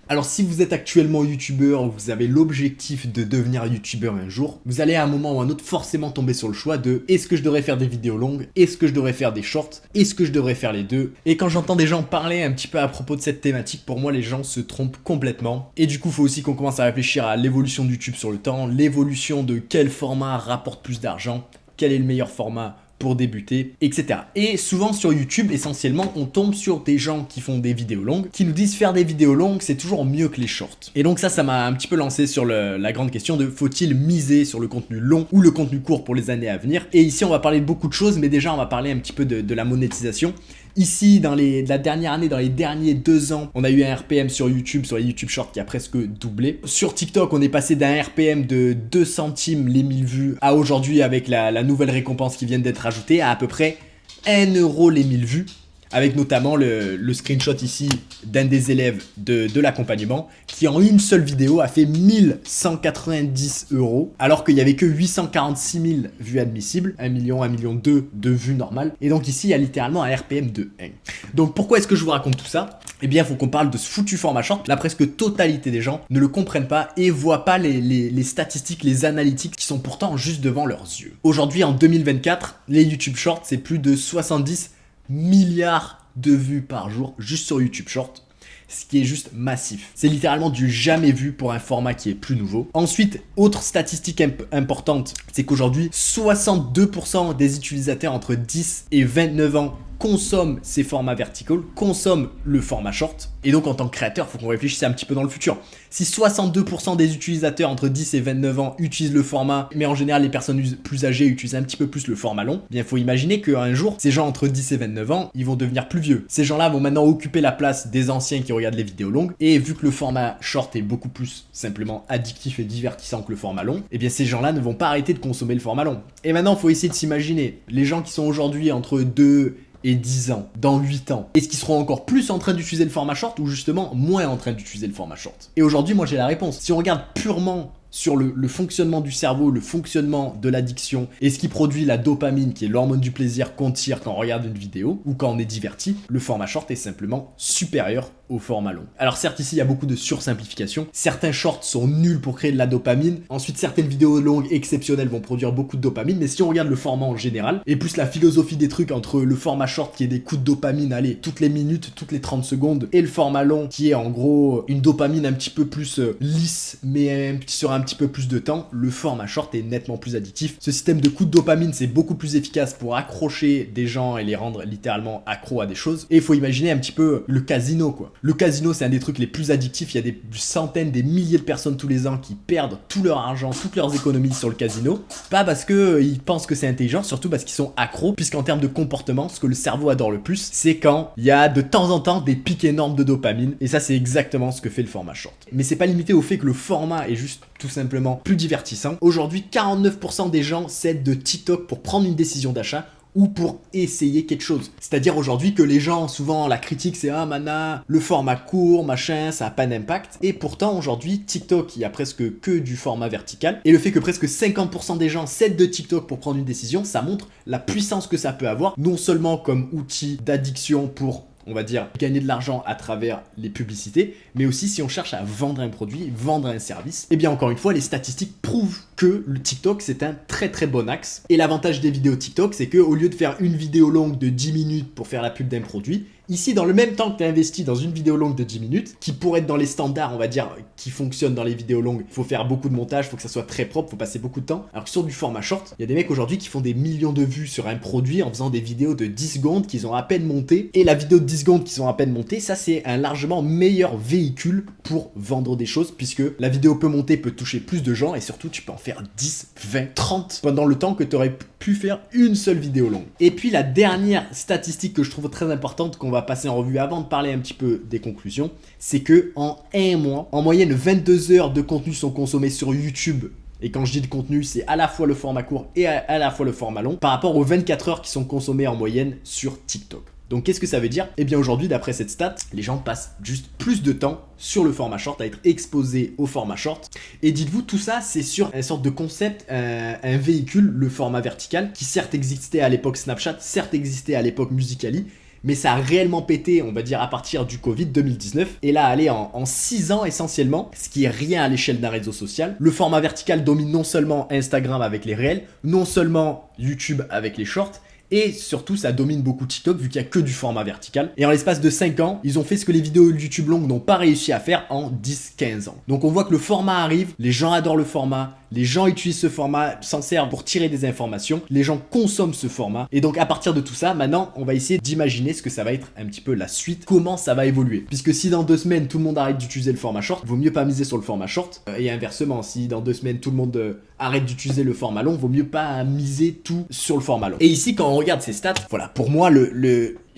Alors si vous êtes actuellement youtubeur, vous avez l'objectif de devenir youtubeur un jour, vous allez à un moment ou un autre forcément tomber sur le choix de est-ce que je devrais faire des vidéos longues, est-ce que je devrais faire des shorts, est-ce que je devrais faire les deux. Et quand j'entends des gens parler un petit peu à propos de cette thématique, pour moi les gens se trompent complètement. Et du coup il faut aussi qu'on commence à réfléchir à l'évolution de YouTube sur le temps, l'évolution de quel format rapporte plus d'argent, quel est le meilleur format pour débuter, etc. Et souvent sur YouTube, essentiellement, on tombe sur des gens qui font des vidéos longues, qui nous disent faire des vidéos longues, c'est toujours mieux que les shorts. Et donc ça m'a un petit peu lancé sur la grande question de faut-il miser sur le contenu long ou le contenu court pour les années à venir. Et ici, on va parler de beaucoup de choses, mais déjà, on va parler un petit peu de la monétisation. Ici, dans la dernière année, dans les derniers 2 ans, on a eu un RPM sur YouTube, sur les YouTube Shorts qui a presque doublé. Sur TikTok, on est passé d'un RPM de 2 centimes les 1000 vues à aujourd'hui, avec la nouvelle récompense qui vient d'être ajoutée, à peu près 1 euro les 1000 vues. Avec notamment le screenshot ici d'un des élèves de l'accompagnement qui en une seule vidéo a fait 1190 € alors qu'il n'y avait que 846 000 vues admissibles, 1 million, 1,2 million de vues normales. Et donc ici il y a littéralement un RPM de 1. Donc pourquoi est-ce que je vous raconte tout ça? Eh bien il faut qu'on parle de ce foutu format short. La presque totalité des gens ne le comprennent pas et voient pas les statistiques, les analytiques qui sont pourtant juste devant leurs yeux. Aujourd'hui en 2024, les YouTube Shorts c'est plus de 70 milliards de vues par jour juste sur YouTube Short, ce qui est juste massif. C'est littéralement du jamais vu pour un format qui est plus nouveau. Ensuite, autre statistique importante, c'est qu'aujourd'hui 62% des utilisateurs entre 10 et 29 ans consomment ces formats verticals, consomment le format short. Et donc en tant que créateur, il faut qu'on réfléchisse un petit peu dans le futur. Si 62% des utilisateurs entre 10 et 29 ans utilisent le format, mais en général les personnes plus âgées utilisent un petit peu plus le format long, eh bien il faut imaginer qu'un jour, ces gens entre 10 et 29 ans, ils vont devenir plus vieux. Ces gens-là vont maintenant occuper la place des anciens qui regardent les vidéos longues. Et vu que le format short est beaucoup plus simplement addictif et divertissant que le format long, eh bien ces gens-là ne vont pas arrêter de consommer le format long. Et maintenant, il faut essayer de s'imaginer les gens qui sont aujourd'hui entre 2 et 10 ans, dans 8 ans, est-ce qu'ils seront encore plus en train d'utiliser le format short ou justement moins en train d'utiliser le format short? Et aujourd'hui, moi j'ai la réponse. Si on regarde purement sur le fonctionnement du cerveau, le fonctionnement de l'addiction et ce qui produit la dopamine, qui est l'hormone du plaisir qu'on tire quand on regarde une vidéo ou quand on est diverti, le format short est simplement supérieur au format long. Alors certes ici il y a beaucoup de sursimplification, certains shorts sont nuls pour créer de la dopamine, ensuite certaines vidéos longues exceptionnelles vont produire beaucoup de dopamine, mais si on regarde le format en général, et plus la philosophie des trucs entre le format short qui est des coups de dopamine, allez, toutes les minutes, toutes les 30 secondes, et le format long qui est en gros une dopamine un petit peu plus lisse, mais sur un petit peu plus de temps, le format short est nettement plus addictif. Ce système de coups de dopamine c'est beaucoup plus efficace pour accrocher des gens et les rendre littéralement accros à des choses, et il faut imaginer un petit peu le casino quoi. Le casino, c'est un des trucs les plus addictifs. Il y a des centaines, des milliers de personnes tous les ans qui perdent tout leur argent, toutes leurs économies sur le casino. Pas parce qu'ils pensent que c'est intelligent, surtout parce qu'ils sont accros, puisqu'en termes de comportement, ce que le cerveau adore le plus, c'est quand il y a de temps en temps des pics énormes de dopamine. Et ça, c'est exactement ce que fait le format short. Mais c'est pas limité au fait que le format est juste tout simplement plus divertissant. Aujourd'hui, 49% des gens s'aident de TikTok pour prendre une décision d'achat ou pour essayer quelque chose. C'est-à-dire aujourd'hui que les gens, souvent la critique c'est « Ah mana, le format court, machin, ça a pas d'impact ». Et pourtant aujourd'hui, TikTok, il y a presque que du format vertical. Et le fait que presque 50% des gens s'aident de TikTok pour prendre une décision, ça montre la puissance que ça peut avoir, non seulement comme outil d'addiction pour, on va dire, gagner de l'argent à travers les publicités, mais aussi si on cherche à vendre un produit, vendre un service. Et bien encore une fois, les statistiques prouvent que le TikTok c'est un très très bon axe. Et l'avantage des vidéos TikTok, c'est que au lieu de faire une vidéo longue de 10 minutes pour faire la pub d'un produit, ici, dans le même temps que tu as investi dans une vidéo longue de 10 minutes, qui pourrait être dans les standards, on va dire, qui fonctionnent dans les vidéos longues, il faut faire beaucoup de montage, il faut que ça soit très propre, il faut passer beaucoup de temps. Alors que sur du format short, il y a des mecs aujourd'hui qui font des millions de vues sur un produit en faisant des vidéos de 10 secondes qu'ils ont à peine montées. Et la vidéo de 10 secondes qu'ils ont à peine montée, ça c'est un largement meilleur véhicule pour vendre des choses, puisque la vidéo peut monter, peut toucher plus de gens, et surtout tu peux en faire 10, 20, 30 pendant le temps que tu aurais pu faire une seule vidéo longue. Et puis la dernière statistique que je trouve très importante qu'on va passer en revue avant de parler un petit peu des conclusions, c'est que en un mois, en moyenne 22 heures de contenu sont consommées sur YouTube. Et quand je dis de contenu, c'est à la fois le format court et à la fois le format long, par rapport aux 24 heures qui sont consommées en moyenne sur TikTok. Donc qu'est-ce que ça veut dire? Eh bien aujourd'hui, d'après cette stat, les gens passent juste plus de temps sur le format short, à être exposés au format short. Et dites-vous, tout ça, c'est sur une sorte de concept, un véhicule, le format vertical, qui certes existait à l'époque Snapchat, certes existait à l'époque Musical.ly, mais ça a réellement pété, on va dire, à partir du Covid 2019. Et là, allez, en 6 ans essentiellement, ce qui est rien à l'échelle d'un réseau social, le format vertical domine non seulement Instagram avec les réels, non seulement YouTube avec les shorts, et surtout, ça domine beaucoup TikTok vu qu'il n'y a que du format vertical. Et en l'espace de 5 ans, ils ont fait ce que les vidéos YouTube longues n'ont pas réussi à faire en 10-15 ans. Donc on voit que le format arrive, les gens adorent le format, les gens utilisent ce format, s'en servent pour tirer des informations, les gens consomment ce format. Et donc à partir de tout ça, maintenant, on va essayer d'imaginer ce que ça va être un petit peu la suite, comment ça va évoluer. Puisque si dans 2 semaines, tout le monde arrête d'utiliser le format short, vaut mieux pas miser sur le format short. Et inversement, si dans 2 semaines, tout le monde arrête d'utiliser le format long, vaut mieux pas miser tout sur le format long. Et ici, quand on regarde ces stats, voilà, pour moi,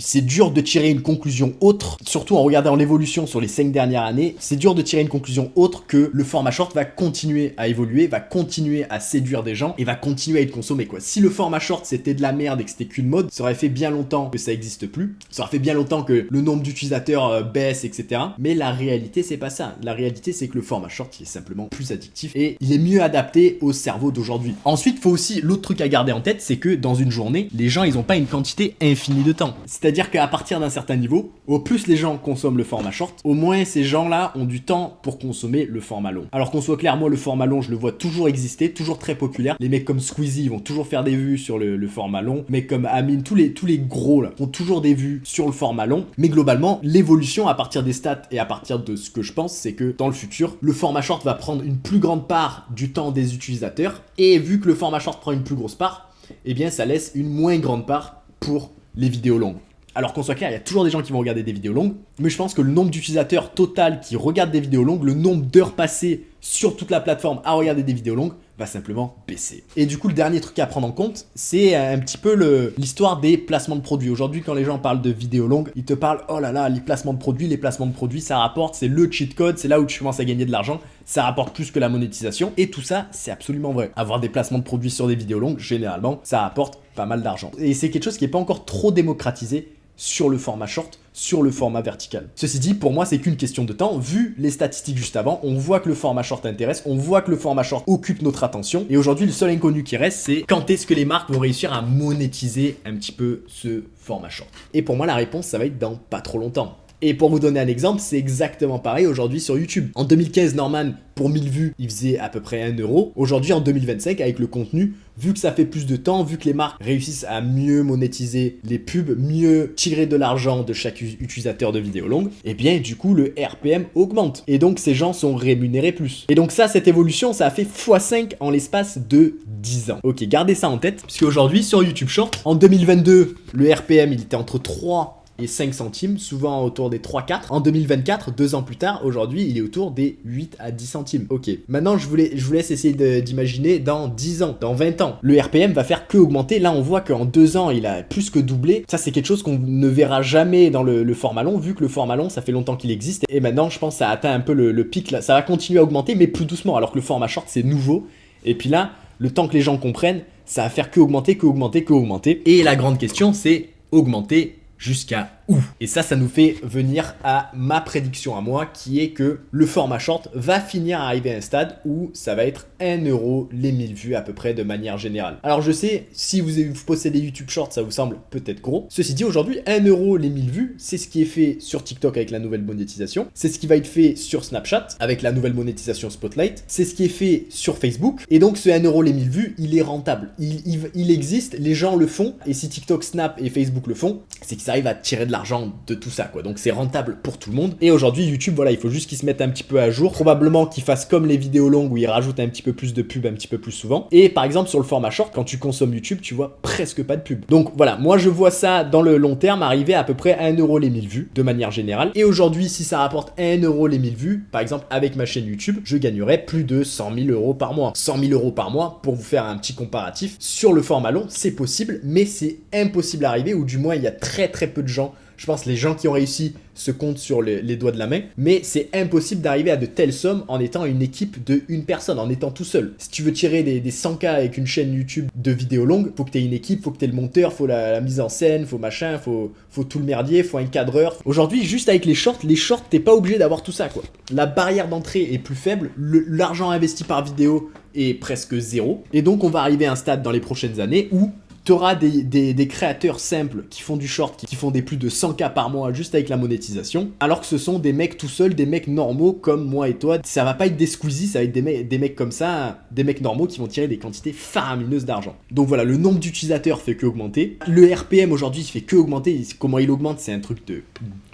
c'est dur de tirer une conclusion autre, surtout en regardant l'évolution sur les 5 dernières années, c'est dur de tirer une conclusion autre que le format short va continuer à évoluer, va continuer à séduire des gens et va continuer à être consommé, quoi. Si le format short c'était de la merde et que c'était qu'une mode, ça aurait fait bien longtemps que ça existe plus, ça aurait fait bien longtemps que le nombre d'utilisateurs baisse, etc. Mais la réalité c'est pas ça, la réalité c'est que le format short il est simplement plus addictif et il est mieux adapté au cerveau d'aujourd'hui. Ensuite, il faut aussi, l'autre truc à garder en tête, c'est que dans une journée, les gens ils ont pas une quantité infinie de temps. C'est-à-dire qu'à partir d'un certain niveau, au plus les gens consomment le format short, au moins ces gens-là ont du temps pour consommer le format long. Alors qu'on soit clair, moi le format long, je le vois toujours exister, toujours très populaire. Les mecs comme Squeezie ils vont toujours faire des vues sur le format long. Les mecs comme Amine, tous les gros là, font toujours des vues sur le format long. Mais globalement, l'évolution à partir des stats et à partir de ce que je pense, c'est que dans le futur, le format short va prendre une plus grande part du temps des utilisateurs. Et vu que le format short prend une plus grosse part, eh bien ça laisse une moins grande part pour les vidéos longues. Alors qu'on soit clair, il y a toujours des gens qui vont regarder des vidéos longues, mais je pense que le nombre d'utilisateurs total qui regardent des vidéos longues, le nombre d'heures passées sur toute la plateforme à regarder des vidéos longues, va simplement baisser. Et du coup, le dernier truc à prendre en compte, c'est un petit peu l'histoire des placements de produits. Aujourd'hui, quand les gens parlent de vidéos longues, ils te parlent, oh là là, les placements de produits, ça rapporte, c'est le cheat code, c'est là où tu commences à gagner de l'argent, ça rapporte plus que la monétisation. Et tout ça, c'est absolument vrai. Avoir des placements de produits sur des vidéos longues, généralement, ça rapporte pas mal d'argent. Et c'est quelque chose qui n'est pas encore trop démocratisé sur le format short, sur le format vertical. Ceci dit, pour moi, c'est qu'une question de temps. Vu les statistiques juste avant, on voit que le format short intéresse, on voit que le format short occupe notre attention. Et aujourd'hui, le seul inconnu qui reste, c'est quand est-ce que les marques vont réussir à monétiser un petit peu ce format short. Et pour moi, la réponse, ça va être dans pas trop longtemps. Et pour vous donner un exemple, c'est exactement pareil aujourd'hui sur YouTube. En 2015, Norman, pour 1000 vues, il faisait à peu près 1 euro. Aujourd'hui, en 2025, avec le contenu, vu que ça fait plus de temps, vu que les marques réussissent à mieux monétiser les pubs, mieux tirer de l'argent de chaque utilisateur de vidéos longues, et bien du coup, le RPM augmente. Et donc, ces gens sont rémunérés plus. Et donc ça, cette évolution, ça a fait x5 en l'espace de 10 ans. Ok, gardez ça en tête, puisque aujourd'hui, sur YouTube Short, en 2022, le RPM, il était entre 3 et 5 centimes, souvent autour des 3-4. En 2024, 2 ans plus tard, aujourd'hui, il est autour des 8 à 10 centimes. Ok, maintenant je vous laisse essayer d'imaginer dans 10 ans, dans 20 ans. Le RPM va faire que augmenter. Là, on voit qu'en 2 ans, il a plus que doublé. Ça, c'est quelque chose qu'on ne verra jamais dans le format long, vu que le format long, ça fait longtemps qu'il existe. Et maintenant, je pense que ça atteint un peu le pic. Là. Ça va continuer à augmenter, mais plus doucement, alors que le format short, c'est nouveau. Et puis là, le temps que les gens comprennent, ça va faire que augmenter, que augmenter, que augmenter. Et la grande question, c'est augmenter jusqu'à où? Et ça nous fait venir à ma prédiction à moi, qui est que le format short va finir à arriver à un stade où ça va être 1 euro les 1000 vues à peu près de manière générale. Alors je sais, si vous possédez YouTube Short, ça vous semble peut-être gros. Ceci dit, aujourd'hui, 1 euro les 1000 vues, c'est ce qui est fait sur TikTok avec la nouvelle monétisation. C'est ce qui va être fait sur Snapchat avec la nouvelle monétisation Spotlight. C'est ce qui est fait sur Facebook. Et donc ce 1 euro les 1000 vues, il est rentable. Il existe, les gens le font. Et si TikTok, Snap et Facebook le font, c'est qu'ils arrivent à tirer de l'argent de tout ça, quoi. Donc c'est rentable pour tout le monde. Et aujourd'hui, YouTube, voilà, il faut juste qu'ils se mettent un petit peu à jour. Probablement qu'ils fassent comme les vidéos longues où ils rajoutent un petit peu plus de pubs un petit peu plus souvent. Et par exemple, sur le format short, quand tu consommes YouTube, tu vois presque pas de pub. Donc voilà, moi je vois ça dans le long terme arriver à peu près à 1 euro les 1000 vues de manière générale. Et aujourd'hui, si ça rapporte 1 euro les 1000 vues, par exemple avec ma chaîne YouTube, je gagnerais plus de 100 000 euros par mois. 100 000 euros par mois, pour vous faire un petit comparatif, sur le format long, c'est possible, mais c'est impossible à arriver, ou du moins il y a très peu de gens. Je pense que les gens qui ont réussi se comptent sur les doigts de la main, mais c'est impossible d'arriver à de telles sommes en étant une équipe de une personne, en étant tout seul. Si tu veux tirer des 100K avec une chaîne YouTube de vidéos longues, faut que tu aies une équipe, faut que tu aies le monteur, faut la mise en scène, faut machin, faut tout le merdier, faut un cadreur. Aujourd'hui, juste avec les shorts, t'es pas obligé d'avoir tout ça, quoi. La barrière d'entrée est plus faible, l'argent investi par vidéo est presque zéro, et donc on va arriver à un stade dans les prochaines années où Tu auras des créateurs simples qui font du short, qui font des plus de 100K par mois juste avec la monétisation, alors que ce sont des mecs tout seuls, des mecs normaux comme moi et toi. Ça va pas être des Squeezie, ça va être des mecs comme ça, des mecs normaux qui vont tirer des quantités faramineuses d'argent. Donc voilà, le nombre d'utilisateurs fait que augmenter. Le RPM aujourd'hui, il fait que augmenter. Comment il augmente, c'est un truc de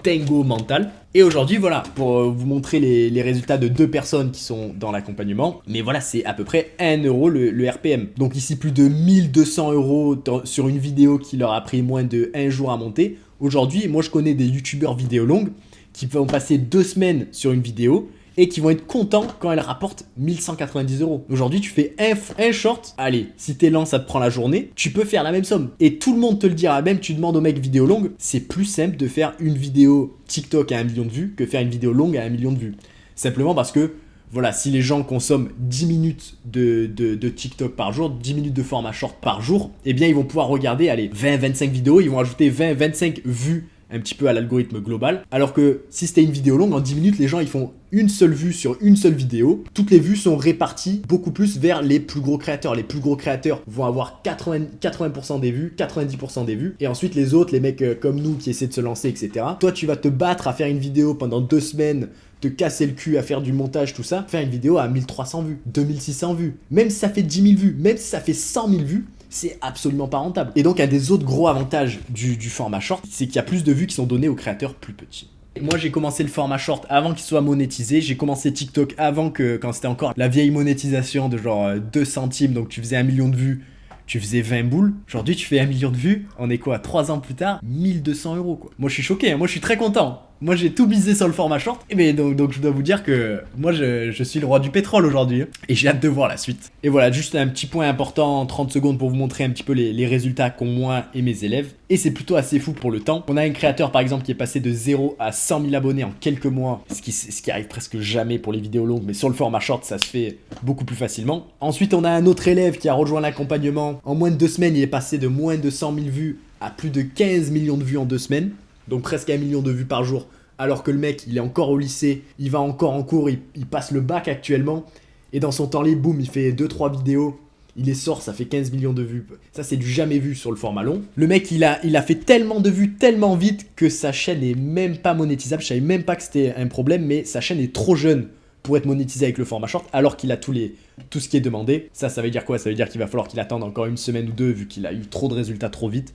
dingo mental. Et aujourd'hui, voilà, pour vous montrer les résultats de 2 personnes qui sont dans l'accompagnement. Mais voilà, c'est à peu près 1 euro le RPM. Donc ici, plus de 1200 euros sur une vidéo qui leur a pris moins de 1 jour à monter. Aujourd'hui, moi je connais des youtubeurs vidéo longues qui vont passer 2 semaines sur une vidéo et qui vont être contents quand elle rapporte 1190 euros. Aujourd'hui, tu fais un short, allez, si t'es lent, ça te prend la journée, tu peux faire la même somme. Et tout le monde te le dira, même tu demandes aux mecs vidéo longue, c'est plus simple de faire une vidéo TikTok à 1 million de vues que faire une vidéo longue à 1 million de vues. Simplement parce que, voilà, si les gens consomment 10 minutes de TikTok par jour, 10 minutes de format short par jour, eh bien, ils vont pouvoir regarder, allez, 20-25 vidéos, ils vont ajouter 20-25 vues un petit peu à l'algorithme global. Alors que si c'était une vidéo longue, en 10 minutes, les gens ils font une seule vue sur une seule vidéo. Toutes les vues sont réparties beaucoup plus vers les plus gros créateurs. Les plus gros créateurs vont avoir 80% des vues, 90% des vues. Et ensuite les autres, les mecs comme nous qui essaient de se lancer, etc. Toi tu vas te battre à faire une vidéo pendant 2 semaines, te casser le cul à faire du montage, tout ça. Faire une vidéo à 1300 vues, 2600 vues. Même si ça fait 10 000 vues, même si ça fait 100 000 vues, c'est absolument pas rentable. Et donc un des autres gros avantages du format short, c'est qu'il y a plus de vues qui sont données aux créateurs plus petits. Moi j'ai commencé le format short avant qu'il soit monétisé, j'ai commencé TikTok avant quand c'était encore la vieille monétisation de genre 2 centimes, donc tu faisais 1 million de vues, tu faisais 20 boules. Aujourd'hui tu fais 1 million de vues, on est quoi, 3 ans plus tard, 1200 euros quoi. Moi je suis choqué, hein. Moi je suis très content. Moi j'ai tout misé sur le format short, et donc je dois vous dire que moi je suis le roi du pétrole aujourd'hui, hein. Et j'ai hâte de voir la suite. Et voilà, juste un petit point important en 30 secondes pour vous montrer un petit peu les résultats qu'ont moi et mes élèves. Et c'est plutôt assez fou pour le temps. On a un créateur par exemple qui est passé de 0 à 100 000 abonnés en quelques mois, ce qui arrive presque jamais pour les vidéos longues, mais sur le format short ça se fait beaucoup plus facilement. Ensuite on a un autre élève qui a rejoint l'accompagnement. En moins de 2 semaines il est passé de moins de 100 000 vues à plus de 15 millions de vues en 2 semaines. Donc presque 1 million de vues par jour, alors que le mec, il est encore au lycée, il va encore en cours, il passe le bac actuellement, et dans son temps libre, boum, il fait 2-3 vidéos, il les sort, ça fait 15 millions de vues. Ça, c'est du jamais vu sur le format long. Le mec, il a fait tellement de vues, tellement vite, que sa chaîne est même pas monétisable. Je savais même pas que c'était un problème, mais sa chaîne est trop jeune pour être monétisée avec le format short, alors qu'il a tout ce qui est demandé. Ça veut dire quoi? Ça veut dire qu'il va falloir qu'il attende encore une semaine ou deux, vu qu'il a eu trop de résultats trop vite,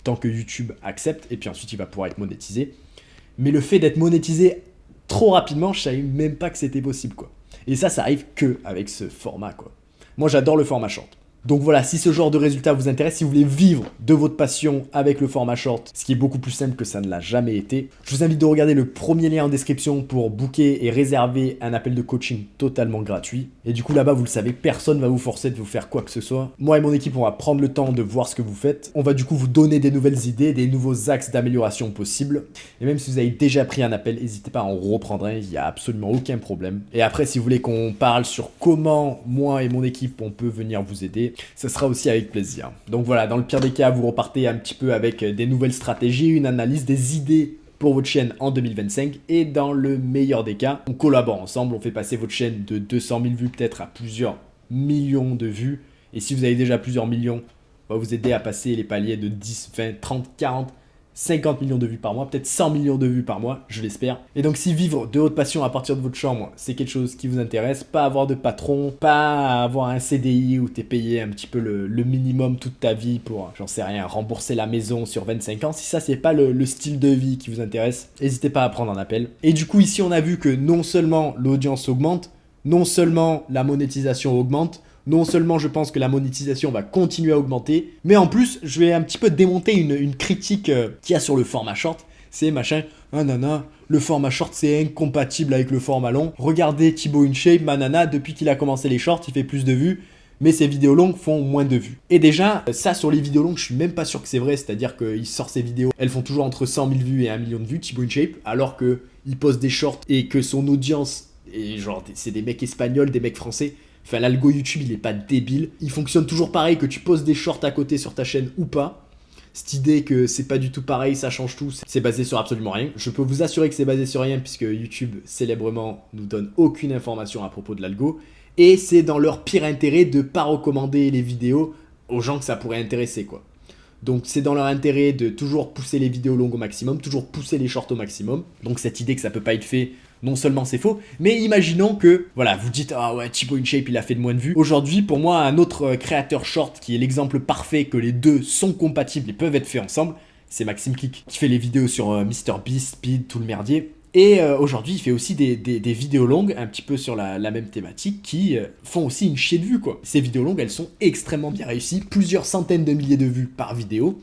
tant que YouTube accepte, et puis ensuite il va pouvoir être monétisé. Mais le fait d'être monétisé trop rapidement, je savais même pas que c'était possible quoi. Et ça arrive que avec ce format quoi. Moi j'adore le format short. Donc voilà, si ce genre de résultat vous intéresse, si vous voulez vivre de votre passion avec le format short, ce qui est beaucoup plus simple que ça ne l'a jamais été, je vous invite de regarder le premier lien en description pour booker et réserver un appel de coaching totalement gratuit. Et du coup là-bas, vous le savez, personne ne va vous forcer de vous faire quoi que ce soit. Moi et mon équipe, on va prendre le temps de voir ce que vous faites. On va du coup vous donner des nouvelles idées, des nouveaux axes d'amélioration possibles. Et même si vous avez déjà pris un appel, n'hésitez pas à en reprendre un, il n'y a absolument aucun problème. Et après, si vous voulez qu'on parle sur comment moi et mon équipe, on peut venir vous aider, ce sera aussi avec plaisir. Donc voilà, dans le pire des cas, vous repartez un petit peu avec des nouvelles stratégies, une analyse, des idées pour votre chaîne en 2025. Et dans le meilleur des cas, on collabore ensemble, on fait passer votre chaîne de 200 000 vues peut-être à plusieurs millions de vues. Et si vous avez déjà plusieurs millions, on va vous aider à passer les paliers de 10, 20, 30, 40, 50 millions de vues par mois, peut-être 100 millions de vues par mois, je l'espère. Et donc si vivre de votre passion à partir de votre chambre, c'est quelque chose qui vous intéresse, pas avoir de patron, pas avoir un CDI où t'es payé un petit peu le minimum toute ta vie pour, j'en sais rien, rembourser la maison sur 25 ans, si ça c'est pas le style de vie qui vous intéresse, n'hésitez pas à prendre un appel. Et du coup ici on a vu que non seulement l'audience augmente, non seulement la monétisation augmente, non seulement je pense que la monétisation va continuer à augmenter, mais en plus je vais un petit peu démonter une critique qu'il y a sur le format short. C'est machin, ah nana, le format short c'est incompatible avec le format long. Regardez Thibaut InShape, manana, depuis qu'il a commencé les shorts, il fait plus de vues, mais ses vidéos longues font moins de vues. Et déjà, ça sur les vidéos longues, je suis même pas sûr que c'est vrai, c'est-à-dire qu'il sort ses vidéos, elles font toujours entre 100 000 vues et 1 million de vues, Thibaut InShape, alors qu'il poste des shorts et que son audience, est genre c'est des mecs espagnols, des mecs français. Enfin, l'algo YouTube, il est pas débile. Il fonctionne toujours pareil, que tu poses des shorts à côté sur ta chaîne ou pas. Cette idée que c'est pas du tout pareil, ça change tout, c'est basé sur absolument rien. Je peux vous assurer que c'est basé sur rien puisque YouTube, célèbrement, nous donne aucune information à propos de l'algo. Et c'est dans leur pire intérêt de pas recommander les vidéos aux gens que ça pourrait intéresser, quoi. Donc c'est dans leur intérêt de toujours pousser les vidéos longues au maximum, toujours pousser les shorts au maximum. Donc cette idée que ça peut pas être fait, non seulement c'est faux, mais imaginons que, voilà, vous dites « Ah ouais, Thibaut InShape, il a fait de moins de vues ». Aujourd'hui, pour moi, un autre créateur short qui est l'exemple parfait que les deux sont compatibles et peuvent être faits ensemble, c'est Maxime Click, qui fait les vidéos sur MrBeast, Speed, tout le merdier. Et aujourd'hui, il fait aussi des vidéos longues, un petit peu sur la même thématique, qui font aussi une chier de vues, quoi. Ces vidéos longues, elles sont extrêmement bien réussies, plusieurs centaines de milliers de vues par vidéo.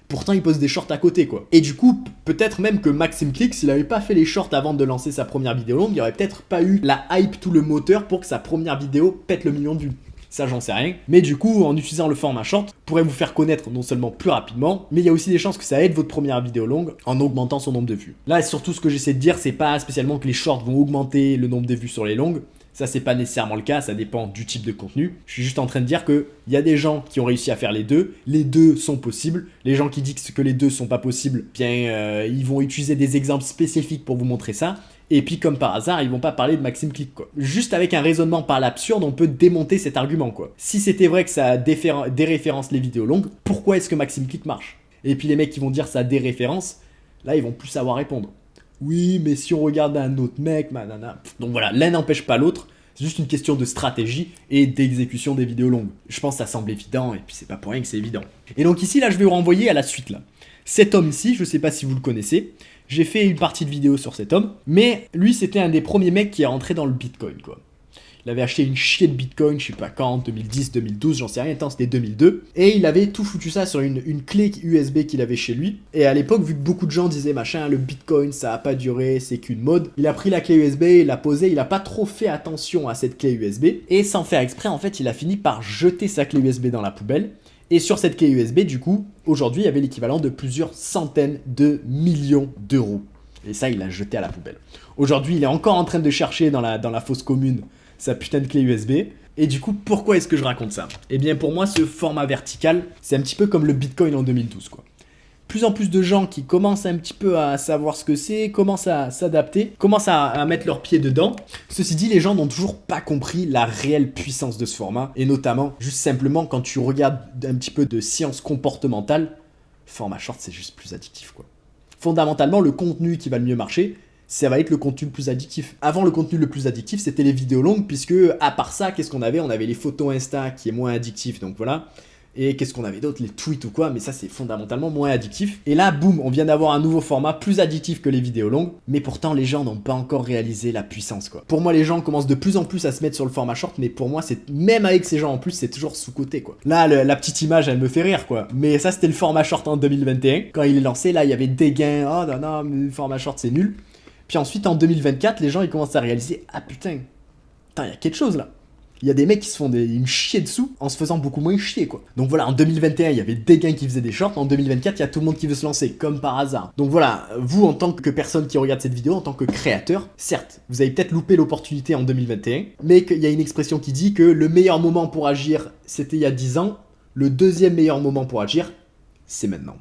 Pourtant, il pose des shorts à côté, quoi. Et du coup, peut-être même que Maxime Click, s'il avait pas fait les shorts avant de lancer sa première vidéo longue, il aurait peut-être pas eu la hype, tout le moteur pour que sa première vidéo pète le million de vues. Ça, j'en sais rien. Mais du coup, en utilisant le format short, pourrait vous faire connaître non seulement plus rapidement, mais il y a aussi des chances que ça aide votre première vidéo longue en augmentant son nombre de vues. Là, surtout, ce que j'essaie de dire, c'est pas spécialement que les shorts vont augmenter le nombre de vues sur les longues. Ça, c'est pas nécessairement le cas, ça dépend du type de contenu. Je suis juste en train de dire qu'il y a des gens qui ont réussi à faire les deux sont possibles. Les gens qui disent que les deux sont pas possibles, bien, ils vont utiliser des exemples spécifiques pour vous montrer ça. Et puis, comme par hasard, ils vont pas parler de Maxime Click, quoi. Juste avec un raisonnement par l'absurde, on peut démonter cet argument, quoi. Si c'était vrai que ça déréférence les vidéos longues, pourquoi est-ce que Maxime Click marche? Et puis les mecs qui vont dire ça déréférence, là, ils vont plus savoir répondre. Oui, mais si on regarde un autre mec, manana. Donc voilà, l'un n'empêche pas l'autre. C'est juste une question de stratégie et d'exécution des vidéos longues. Je pense que ça semble évident, et puis c'est pas pour rien que c'est évident. Et donc ici, là, je vais vous renvoyer à la suite, là. Cet homme ici, je sais pas si vous le connaissez, j'ai fait une partie de vidéo sur cet homme, mais lui, c'était un des premiers mecs qui est rentré dans le Bitcoin, quoi. Il avait acheté une chier de Bitcoin, je sais pas quand, 2010, 2012, j'en sais rien, tant c'était 2002. Et il avait tout foutu ça sur une clé USB qu'il avait chez lui. Et à l'époque, vu que beaucoup de gens disaient machin, le Bitcoin ça a pas duré, c'est qu'une mode, il a pris la clé USB, il l'a posée, il a pas trop fait attention à cette clé USB. Et sans faire exprès, en fait, il a fini par jeter sa clé USB dans la poubelle. Et sur cette clé USB, du coup, aujourd'hui, il y avait l'équivalent de plusieurs centaines de millions d'euros. Et ça, il l'a jeté à la poubelle. Aujourd'hui, il est encore en train de chercher dans la fosse commune sa putain de clé USB. Et du coup, pourquoi est-ce que je raconte ça? Eh bien, pour moi, ce format vertical, c'est un petit peu comme le Bitcoin en 2012, quoi. Plus en plus de gens qui commencent un petit peu à savoir ce que c'est, commencent à s'adapter, commencent à mettre leurs pieds dedans. Ceci dit, les gens n'ont toujours pas compris la réelle puissance de ce format. Et notamment, juste simplement, quand tu regardes un petit peu de science comportementale, format short, c'est juste plus addictif, quoi. Fondamentalement, le contenu qui va le mieux marcher, ça va être le contenu le plus addictif. Avant, le contenu le plus addictif, c'était les vidéos longues, puisque à part ça, qu'est-ce qu'on avait? On avait les photos Insta qui est moins addictif, donc voilà. Et qu'est-ce qu'on avait d'autre? Les tweets ou quoi, mais ça c'est fondamentalement moins addictif. Et là, boum, on vient d'avoir un nouveau format plus addictif que les vidéos longues, mais pourtant les gens n'ont pas encore réalisé la puissance, quoi. Pour moi, les gens commencent de plus en plus à se mettre sur le format short, mais pour moi, c'est même avec ces gens en plus, c'est toujours sous-côté, quoi. Là, la petite image, elle me fait rire, quoi. Mais ça, c'était le format short en 2021. Quand il est lancé, là, il y avait des gains. Oh non, non, mais le format short, c'est nul. Puis ensuite, en 2024, les gens, ils commencent à réaliser, ah putain, il y a quelque chose là. Il y a des mecs qui se font une chier dessous en se faisant beaucoup moins chier, quoi. Donc voilà, en 2021, il y avait des gains qui faisaient des shorts. En 2024, il y a tout le monde qui veut se lancer, comme par hasard. Donc voilà, vous, en tant que personne qui regarde cette vidéo, en tant que créateur, certes, vous avez peut-être loupé l'opportunité en 2021, mais qu'il y a une expression qui dit que le meilleur moment pour agir, c'était il y a 10 ans. Le deuxième meilleur moment pour agir, c'est maintenant.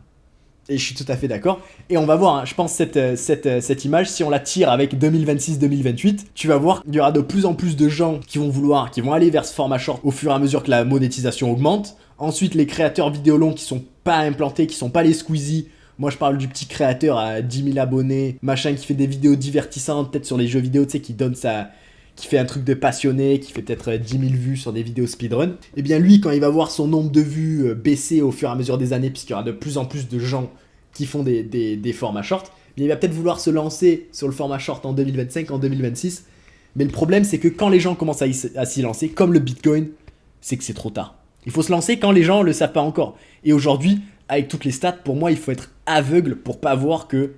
Et je suis tout à fait d'accord. Et on va voir, hein, je pense, cette image, si on la tire avec 2026-2028, tu vas voir qu'il y aura de plus en plus de gens qui vont aller vers ce format short au fur et à mesure que la monétisation augmente. Ensuite, les créateurs vidéo longs qui sont pas implantés, qui sont pas les Squeezie. Moi, je parle du petit créateur à 10 000 abonnés, machin, qui fait des vidéos divertissantes, peut-être sur les jeux vidéo, tu sais, qui fait un truc de passionné, qui fait peut-être 10 000 vues sur des vidéos speedrun, et bien lui, quand il va voir son nombre de vues baisser au fur et à mesure des années, puisqu'il y aura de plus en plus de gens qui font des formats short, il va peut-être vouloir se lancer sur le format short en 2025, en 2026, mais le problème, c'est que quand les gens commencent à s'y lancer, comme le Bitcoin, c'est que c'est trop tard. Il faut se lancer quand les gens ne le savent pas encore. Et aujourd'hui, avec toutes les stats, pour moi, il faut être aveugle pour pas voir que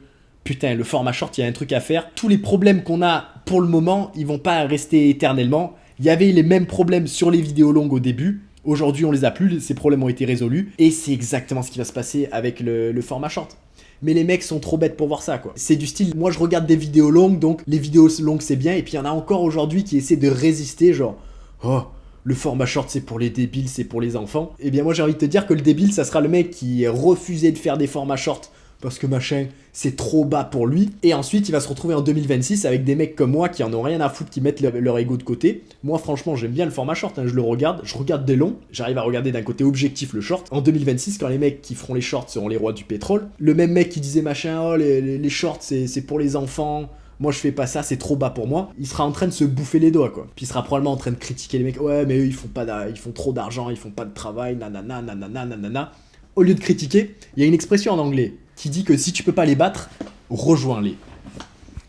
putain, le format short, il y a un truc à faire. Tous les problèmes qu'on a pour le moment, ils vont pas rester éternellement. Il y avait les mêmes problèmes sur les vidéos longues au début. Aujourd'hui, on les a plus, ces problèmes ont été résolus. Et c'est exactement ce qui va se passer avec le format short. Mais les mecs sont trop bêtes pour voir ça, quoi. C'est du style, moi je regarde des vidéos longues, donc les vidéos longues c'est bien. Et puis il y en a encore aujourd'hui qui essaient de résister, genre, oh, le format short c'est pour les débiles, c'est pour les enfants. Eh bien moi j'ai envie de te dire que le débile, ça sera le mec qui refusait de faire des formats short parce que machin, c'est trop bas pour lui. Et ensuite, il va se retrouver en 2026 avec des mecs comme moi qui en ont rien à foutre, qui mettent leur ego de côté. Moi, franchement, j'aime bien le format short, hein, je regarde des longs, j'arrive à regarder d'un côté objectif le short. En 2026, quand les mecs qui feront les shorts seront les rois du pétrole, le même mec qui disait machin, oh les shorts c'est pour les enfants, moi je fais pas ça, c'est trop bas pour moi, il sera en train de se bouffer les doigts quoi. Puis il sera probablement en train de critiquer les mecs, ouais mais eux ils font trop d'argent, ils font pas de travail, nanana, nanana, nanana. Au lieu de critiquer, il y a une expression en anglais qui dit que si tu peux pas les battre, rejoins-les.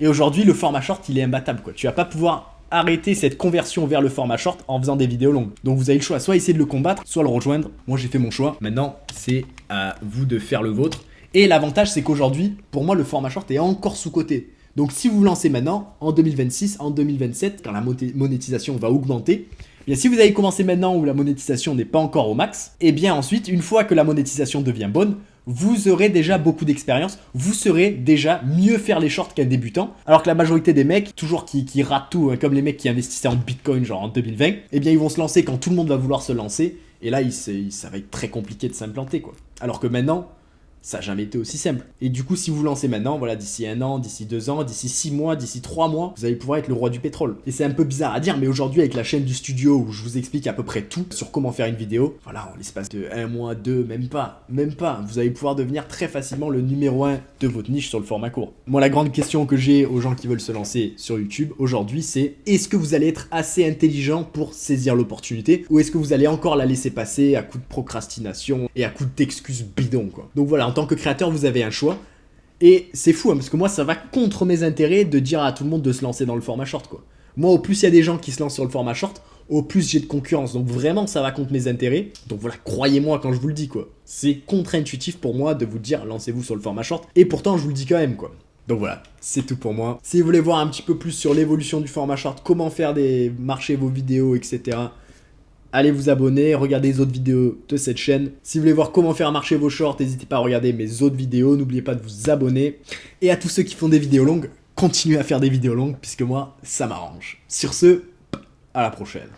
Et aujourd'hui, le format short, il est imbattable, quoi. Tu vas pas pouvoir arrêter cette conversion vers le format short en faisant des vidéos longues. Donc vous avez le choix, soit essayer de le combattre, soit le rejoindre. Moi, j'ai fait mon choix. Maintenant, c'est à vous de faire le vôtre. Et l'avantage, c'est qu'aujourd'hui, pour moi, le format short est encore sous-coté. Donc si vous vous lancez maintenant, en 2026, en 2027, quand la monétisation va augmenter, eh bien, si vous avez commencé maintenant où la monétisation n'est pas encore au max, et bien ensuite, une fois que la monétisation devient bonne, vous aurez déjà beaucoup d'expérience, vous saurez déjà mieux faire les shorts qu'un débutant, alors que la majorité des mecs, toujours qui ratent tout, hein, comme les mecs qui investissaient en Bitcoin genre en 2020, eh bien ils vont se lancer quand tout le monde va vouloir se lancer, et là ça va être très compliqué de s'implanter quoi. Alors que maintenant, ça n'a jamais été aussi simple. Et du coup, si vous vous lancez maintenant, voilà, d'ici 1 an, d'ici 2 ans, d'ici 6 mois, d'ici 3 mois, vous allez pouvoir être le roi du pétrole. Et c'est un peu bizarre à dire, mais aujourd'hui, avec la chaîne du studio où je vous explique à peu près tout sur comment faire une vidéo, voilà, en l'espace de 1 mois, 2, même pas, vous allez pouvoir devenir très facilement le numéro 1 de votre niche sur le format court. Moi, la grande question que j'ai aux gens qui veulent se lancer sur YouTube aujourd'hui, c'est est-ce que vous allez être assez intelligent pour saisir l'opportunité ou est-ce que vous allez encore la laisser passer à coup de procrastination et à coup d'excuses bidons, quoi. Donc voilà, en tant que créateur, vous avez un choix. Et c'est fou, hein, parce que moi, ça va contre mes intérêts de dire à tout le monde de se lancer dans le format short, quoi. Moi, au plus il y a des gens qui se lancent sur le format short, au plus j'ai de concurrence. Donc vraiment, ça va contre mes intérêts. Donc voilà, croyez-moi quand je vous le dis, quoi. C'est contre-intuitif pour moi de vous dire, lancez-vous sur le format short. Et pourtant, je vous le dis quand même, quoi. Donc voilà, c'est tout pour moi. Si vous voulez voir un petit peu plus sur l'évolution du format short, comment marcher vos vidéos, etc., allez vous abonner, regardez les autres vidéos de cette chaîne. Si vous voulez voir comment faire marcher vos shorts, n'hésitez pas à regarder mes autres vidéos. N'oubliez pas de vous abonner. Et à tous ceux qui font des vidéos longues, continuez à faire des vidéos longues puisque moi, ça m'arrange. Sur ce, à la prochaine.